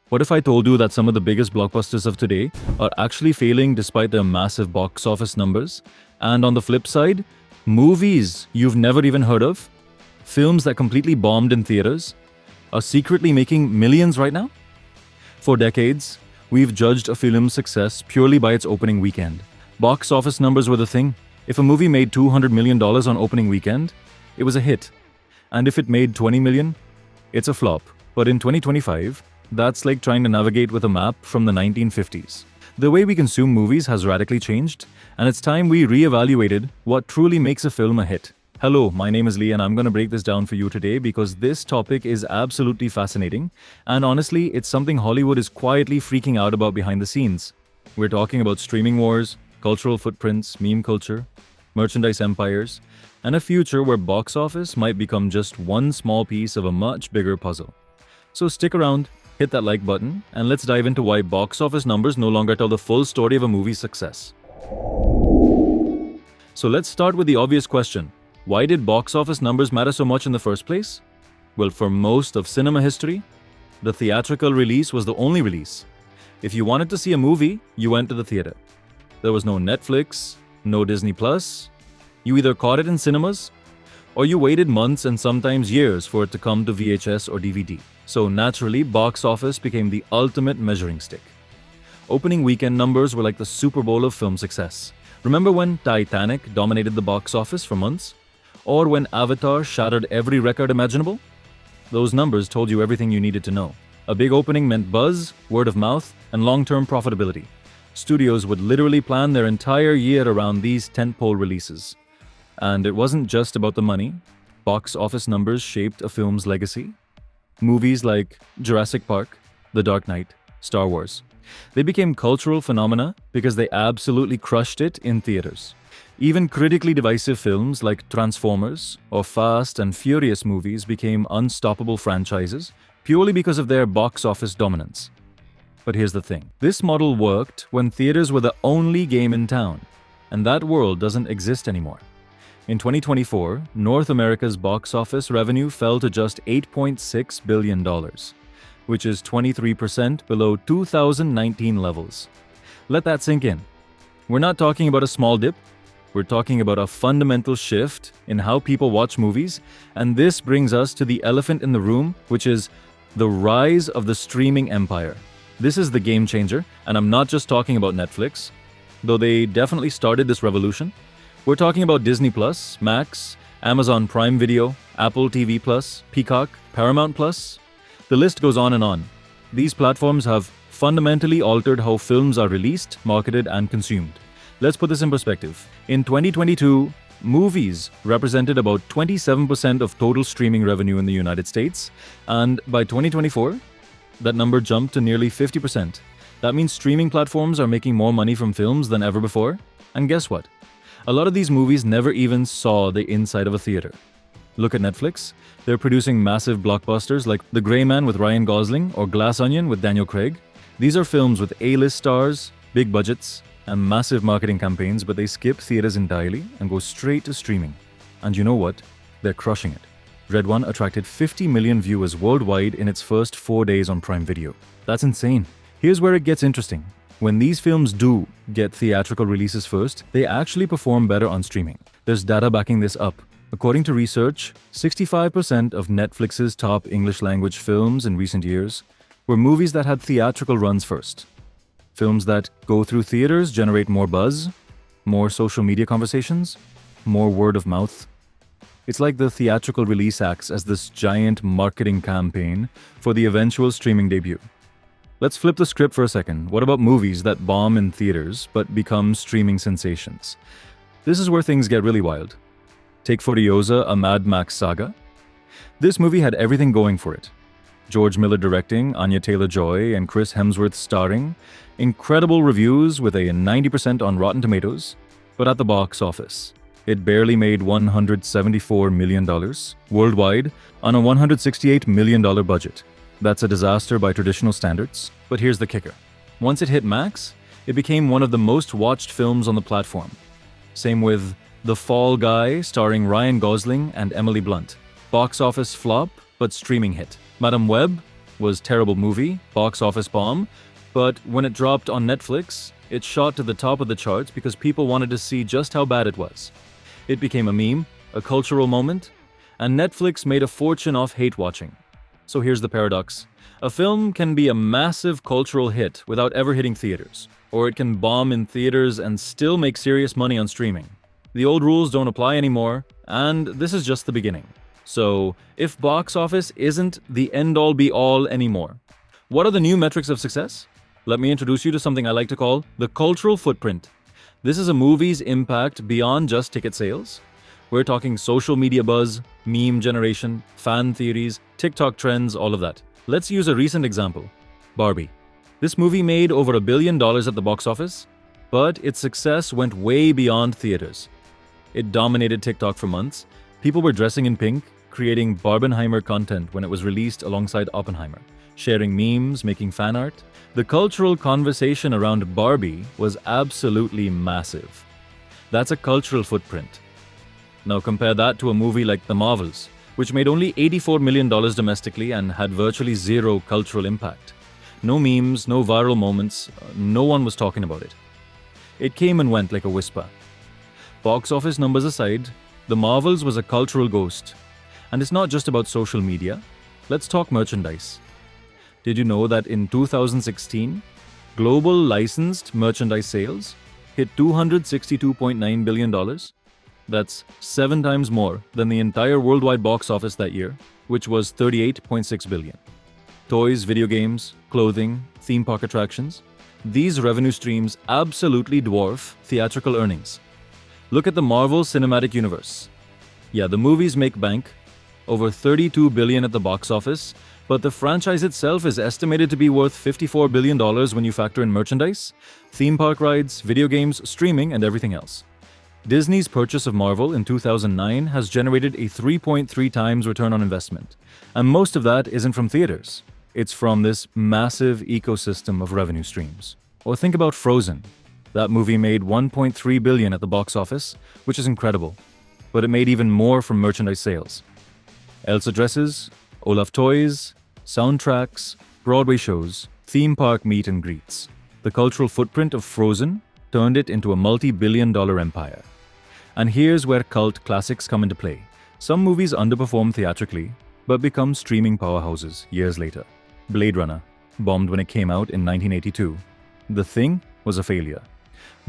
What if I told you that some of the biggest blockbusters of today are actually failing despite their massive box office numbers? And on the flip side, movies you've never even heard of, films that completely bombed in theaters, are secretly making millions right now? For decades, we've judged a film's success purely by its opening weekend. Box office numbers were the thing. If a movie made $200 million on opening weekend, it was a hit. And if it made 20 million, it's a flop. But in 2025, that's like trying to navigate with a map from the 1950s. The way we consume movies has radically changed, and it's time we re-evaluated what truly makes a film a hit. Hello, my name is Lee, and I'm going to break this down for you today because this topic is absolutely fascinating, and honestly, it's something Hollywood is quietly freaking out about behind the scenes. We're talking about streaming wars, cultural footprints, meme culture, merchandise empires, and a future where box office might become just one small piece of a much bigger puzzle. So stick around, hit that like button, and let's dive into why box office numbers no longer tell the full story of a movie's success. So let's start with the obvious question. Why did box office numbers matter so much in the first place? Well, for most of cinema history, the theatrical release was the only release. If you wanted to see a movie, you went to the theater. There was no Netflix, no Disney Plus. You either caught it in cinemas, or you waited months and sometimes years for it to come to VHS or DVD. So naturally, box office became the ultimate measuring stick. Opening weekend numbers were like the Super Bowl of film success. Remember when Titanic dominated the box office for months? Or when Avatar shattered every record imaginable? Those numbers told you everything you needed to know. A big opening meant buzz, word of mouth, and long-term profitability. Studios would literally plan their entire year around these tentpole releases. And it wasn't just about the money. Box office numbers shaped a film's legacy. Movies like Jurassic Park, The Dark Knight, Star Wars. They became cultural phenomena because they absolutely crushed it in theaters. Even critically divisive films like Transformers or Fast and Furious movies became unstoppable franchises purely because of their box office dominance. But here's the thing. This model worked when theaters were the only game in town, and that world doesn't exist anymore. In 2024, North America's box office revenue fell to just $8.6 billion, which is 23% below 2019 levels. Let that sink in. We're not talking about a small dip, we're talking about a fundamental shift in how people watch movies, and this brings us to the elephant in the room, which is the rise of the streaming empire. This is the game changer, and I'm not just talking about Netflix, though they definitely started this revolution. We're talking about Disney Plus, Max, Amazon Prime Video, Apple TV Plus, Peacock, Paramount Plus. The list goes on and on. These platforms have fundamentally altered how films are released, marketed, and consumed. Let's put this in perspective. In 2022, movies represented about 27% of total streaming revenue in the United States, and by 2024, that number jumped to nearly 50%. That means streaming platforms are making more money from films than ever before. And guess what? A lot of these movies never even saw the inside of a theater. Look at Netflix. They're producing massive blockbusters like The Gray Man with Ryan Gosling or Glass Onion with Daniel Craig. These are films with A-list stars, big budgets, and massive marketing campaigns, but they skip theaters entirely and go straight to streaming. And you know what? They're crushing it. Red One attracted 50 million viewers worldwide in its first 4 days on Prime Video. That's insane. Here's where it gets interesting. When these films do get theatrical releases first, they actually perform better on streaming. There's data backing this up. According to research, 65% of Netflix's top English language films in recent years were movies that had theatrical runs first. Films that go through theaters generate more buzz, more social media conversations, more word of mouth. It's like the theatrical release acts as this giant marketing campaign for the eventual streaming debut. Let's flip the script for a second. What about movies that bomb in theaters but become streaming sensations? This is where things get really wild. Take Furiosa, a Mad Max saga. This movie had everything going for it. George Miller directing, Anya Taylor-Joy and Chris Hemsworth starring, incredible reviews with a 90% on Rotten Tomatoes, but at the box office, it barely made $174 million worldwide on a $168 million budget. That's a disaster by traditional standards, but here's the kicker. Once it hit Max, it became one of the most watched films on the platform. Same with The Fall Guy, starring Ryan Gosling and Emily Blunt. Box office flop, but streaming hit. Madam Web, was terrible movie, box office bomb, but when it dropped on Netflix, it shot to the top of the charts because people wanted to see just how bad it was. It became a meme, a cultural moment, and Netflix made a fortune off hate watching. So here's the paradox. A film can be a massive cultural hit without ever hitting theaters, or it can bomb in theaters and still make serious money on streaming. The old rules don't apply anymore, and this is just the beginning. So, if box office isn't the end-all be-all anymore, what are the new metrics of success? Let me introduce you to something I like to call the cultural footprint. This is a movie's impact beyond just ticket sales. We're talking social media buzz, meme generation, fan theories, TikTok trends, all of that. Let's use a recent example. Barbie. This movie made over $1 billion at the box office, but its success went way beyond theaters. It dominated TikTok for months. People were dressing in pink, creating Barbenheimer content when it was released alongside Oppenheimer, sharing memes, making fan art. The cultural conversation around Barbie was absolutely massive. That's a cultural footprint. Now compare that to a movie like The Marvels, which made only $84 million domestically and had virtually zero cultural impact. No memes, no viral moments, no one was talking about it. It came and went like a whisper. Box office numbers aside, The Marvels was a cultural ghost. And it's not just about social media. Let's talk merchandise. Did you know that in 2016, global licensed merchandise sales hit $262.9 billion? That's 7 times more than the entire worldwide box office that year, which was $38.6 billion. Toys, video games, clothing, theme park attractions. These revenue streams absolutely dwarf theatrical earnings. Look at the Marvel Cinematic Universe. Yeah, the movies make bank, over $32 billion at the box office, but the franchise itself is estimated to be worth $54 billion when you factor in merchandise, theme park rides, video games, streaming, and everything else. Disney's purchase of Marvel in 2009 has generated a 3.3 times return on investment, and most of that isn't from theaters. It's from this massive ecosystem of revenue streams. Or think about Frozen. That movie made $1.3 billion at the box office, which is incredible, but it made even more from merchandise sales. Elsa dresses, Olaf toys, soundtracks, Broadway shows, theme park meet and greets. The cultural footprint of Frozen turned it into a multi-billion-dollar empire. And here's where cult classics come into play. Some movies underperform theatrically, but become streaming powerhouses years later. Blade Runner bombed when it came out in 1982. The Thing was a failure.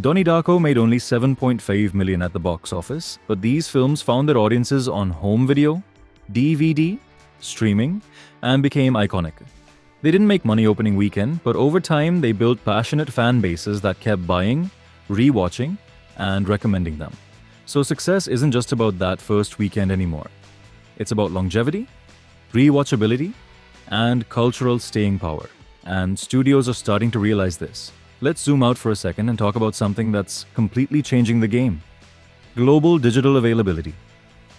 Donnie Darko made only $7.5 million at the box office, but these films found their audiences on home video, DVD, streaming, and became iconic. They didn't make money opening weekend, but over time they built passionate fan bases that kept buying, rewatching, and recommending them. So success isn't just about that first weekend anymore. It's about longevity, rewatchability, and cultural staying power. And studios are starting to realize this. Let's zoom out for a second and talk about something that's completely changing the game. Global digital availability.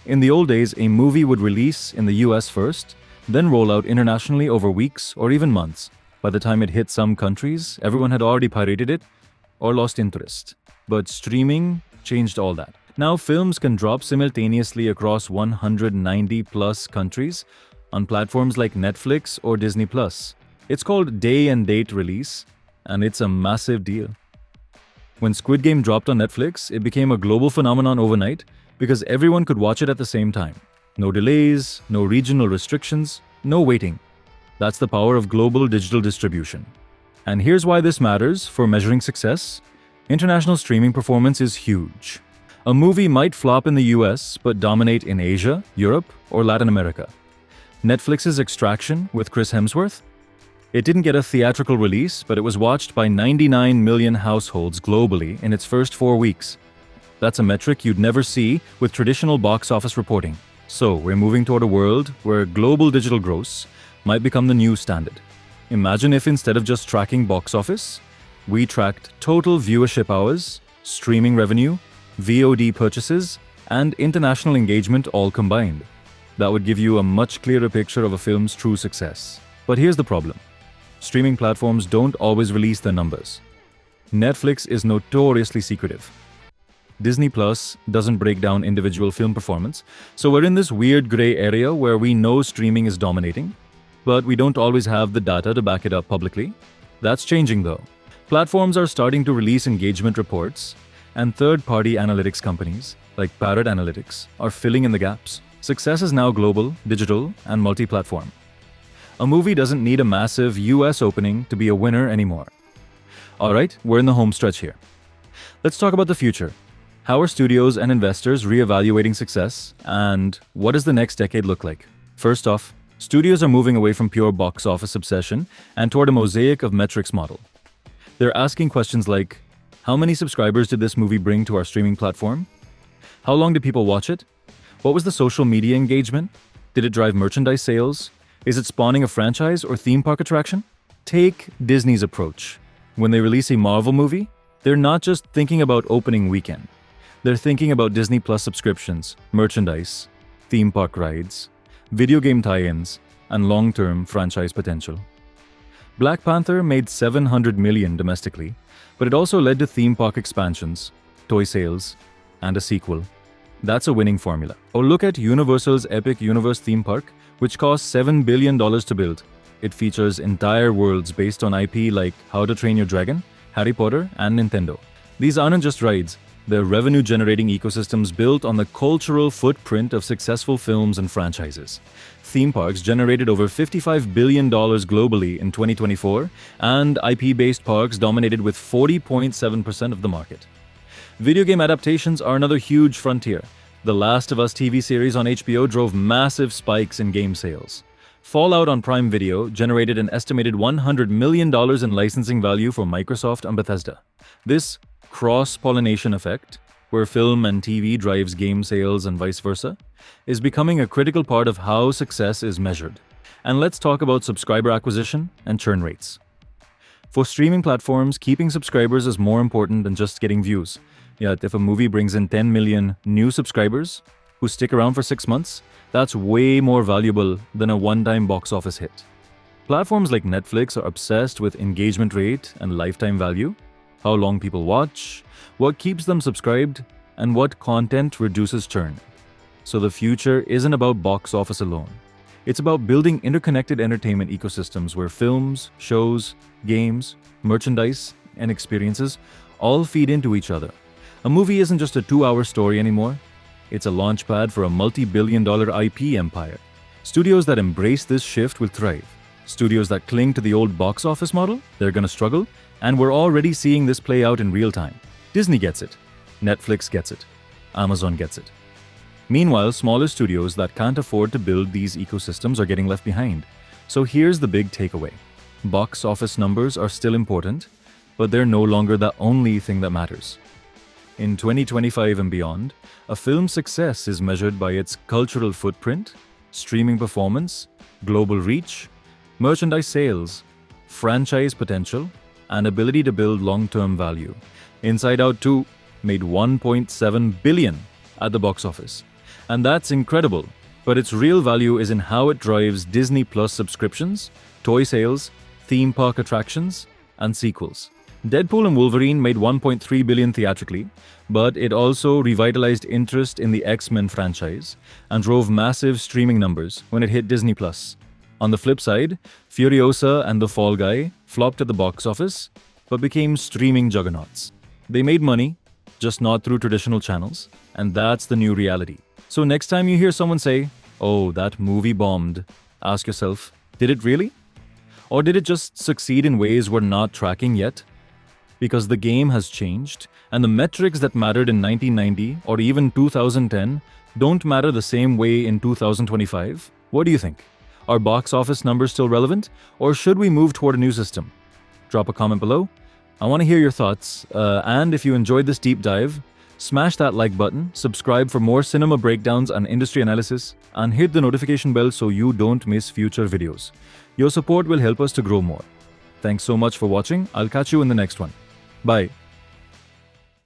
In the old days, a movie would release in the US first, then roll out internationally over weeks or even months. By the time it hit some countries, everyone had already pirated it or lost interest. But streaming changed all that. Now films can drop simultaneously across 190 plus countries on platforms like Netflix or Disney+. It's called day and date release, and it's a massive deal. When Squid Game dropped on Netflix, it became a global phenomenon overnight because everyone could watch it at the same time. No delays, no regional restrictions, no waiting. That's the power of global digital distribution. And here's why this matters for measuring success. International streaming performance is huge. A movie might flop in the US but dominate in Asia, Europe, or Latin America. Netflix's Extraction with Chris Hemsworth? It didn't get a theatrical release, but it was watched by 99 million households globally in its first 4 weeks. That's a metric you'd never see with traditional box office reporting. So, we're moving toward a world where global digital gross might become the new standard. Imagine if instead of just tracking box office, we tracked total viewership hours, streaming revenue, VOD purchases, and international engagement all combined. That would give you a much clearer picture of a film's true success. But here's the problem. Streaming platforms don't always release their numbers. Netflix is notoriously secretive. Disney Plus doesn't break down individual film performance, so we're in this weird gray area where we know streaming is dominating, but we don't always have the data to back it up publicly. That's changing though. Platforms are starting to release engagement reports, and third-party analytics companies, like Parrot Analytics, are filling in the gaps. Success is now global, digital, and multi-platform. A movie doesn't need a massive US opening to be a winner anymore. Alright, we're in the home stretch here. Let's talk about the future. How are studios and investors reevaluating success, and what does the next decade look like? First off, studios are moving away from pure box office obsession and toward a mosaic of metrics model. They're asking questions like, how many subscribers did this movie bring to our streaming platform? How long did people watch it? What was the social media engagement? Did it drive merchandise sales? Is it spawning a franchise or theme park attraction? Take Disney's approach. When they release a Marvel movie, they're not just thinking about opening weekend. They're thinking about Disney Plus subscriptions, merchandise, theme park rides, video game tie-ins, and long-term franchise potential. Black Panther made $700 million domestically, but it also led to theme park expansions, toy sales, and a sequel. That's a winning formula. Or look at Universal's Epic Universe theme park, which cost $7 billion to build. It features entire worlds based on IP like How to Train Your Dragon, Harry Potter, and Nintendo. These aren't just rides, they're revenue-generating ecosystems built on the cultural footprint of successful films and franchises. Theme parks generated over $55 billion globally in 2024, and IP-based parks dominated with 40.7% of the market. Video game adaptations are another huge frontier. The Last of Us TV series on HBO drove massive spikes in game sales. Fallout on Prime Video generated an estimated $100 million in licensing value for Microsoft and Bethesda. This cross-pollination effect, where film and TV drives game sales and vice versa, is becoming a critical part of how success is measured. And let's talk about subscriber acquisition and churn rates. For streaming platforms, keeping subscribers is more important than just getting views. Yet if a movie brings in 10 million new subscribers who stick around for 6 months, that's way more valuable than a one-time box office hit. Platforms like Netflix are obsessed with engagement rate and lifetime value, how long people watch, what keeps them subscribed, and what content reduces churn. So the future isn't about box office alone. It's about building interconnected entertainment ecosystems where films, shows, games, merchandise, and experiences all feed into each other. A movie isn't just a 2-hour story anymore. It's a launchpad for a multi-billion-dollar IP empire. Studios that embrace this shift will thrive. Studios that cling to the old box office model, they're gonna struggle, and we're already seeing this play out in real time. Disney gets it. Netflix gets it. Amazon gets it. Meanwhile, smaller studios that can't afford to build these ecosystems are getting left behind. So here's the big takeaway. Box office numbers are still important, but they're no longer the only thing that matters. In 2025 and beyond, a film's success is measured by its cultural footprint, streaming performance, global reach, merchandise sales, franchise potential, and ability to build long-term value. Inside Out 2 made $1.7 billion at the box office. And that's incredible, but its real value is in how it drives Disney Plus subscriptions, toy sales, theme park attractions, and sequels. Deadpool and Wolverine made $1.3 billion theatrically, but it also revitalized interest in the X-Men franchise and drove massive streaming numbers when it hit Disney Plus. On the flip side, Furiosa and The Fall Guy flopped at the box office, but became streaming juggernauts. They made money, just not through traditional channels, and that's the new reality. So next time you hear someone say, "Oh, that movie bombed," ask yourself, did it really? Or did it just succeed in ways we're not tracking yet? Because the game has changed, and the metrics that mattered in 1990 or even 2010 don't matter the same way in 2025. What do you think? Are box office numbers still relevant, or should we move toward a new system? Drop a comment below. I want to hear your thoughts, and if you enjoyed this deep dive, smash that like button, subscribe for more cinema breakdowns and industry analysis, and hit the notification bell so you don't miss future videos. Your support will help us to grow more. Thanks so much for watching. I'll catch you in the next one. Bye.